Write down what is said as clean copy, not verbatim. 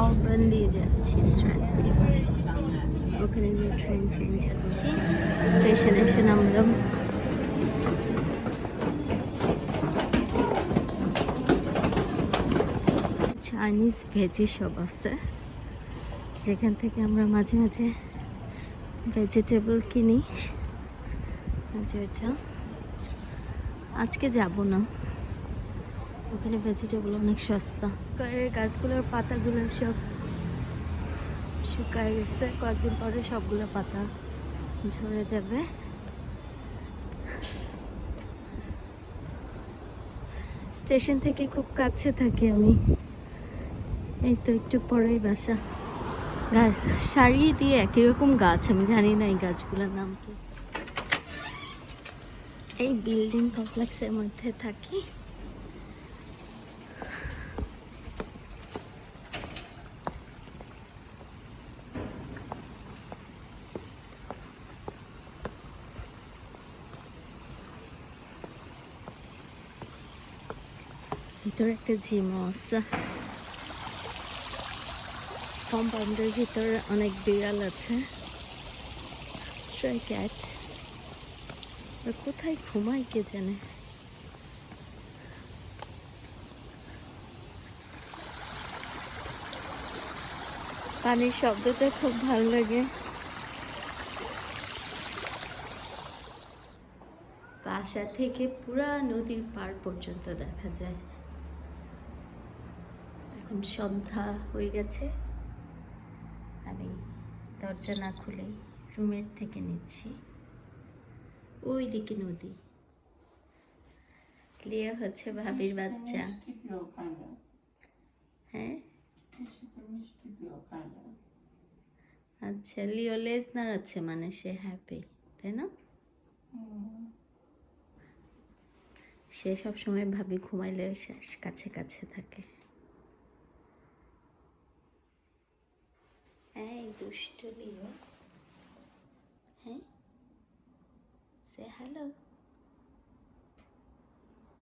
অবন দিয়ে যাচ্ছি ওখানে গিয়ে ট্রেন চেঞ্জ করছি স্টেশনে এসে নামলাম চাইনিজ ভেজি শপ আছে যেখান থেকে আমরা মাঝে মাঝে ভেজিটেবল কিনি যেটা আজকে যাব না ওখানে ভেজিটেবল অনেক সস্তা স্কোয়ারের গাছগুলোর পাতাগুলো সব শুকায় গেছে কয়েকদিন পরে সবগুলো পাতা ঝরে যাবে স্টেশন থেকে খুব কাছে থাকি আমি এই তো একটু পরেই বাসা সারি দিয়ে একই রকম গাছ আমি জানি না এই গাছগুলোর নাম কি এই বিল্ডিং কমপ্লেক্সের মধ্যে থাকি ভিতরে একটা জিমও আছে কম্পাউন্ডের ভিতরে অনেক বিড়াল আছে স্ট্রে ক্যাট কোথায় ঘুমায় কে জানে পানির শব্দটা খুব ভালো লাগে বাসা থেকে পুরা নদীর পার পর্যন্ত দেখা যায় এখন সন্ধ্যা হয়ে গেছে আমি দরজা না খুলেই রুমের থেকে নিচ্ছি ওই দিকে নদী লিয়া হচ্ছে ভাবির বাচ্চা হ্যাঁ আচ্ছা লিও লেজ নাড়াচ্ছে মানে সে হ্যাপি তাই না সে সব সময় ভাবি ঘুমাইলে কাছে কাছে থাকে এই দুষ্ট লিও হ্যাঁ সে হ্যালো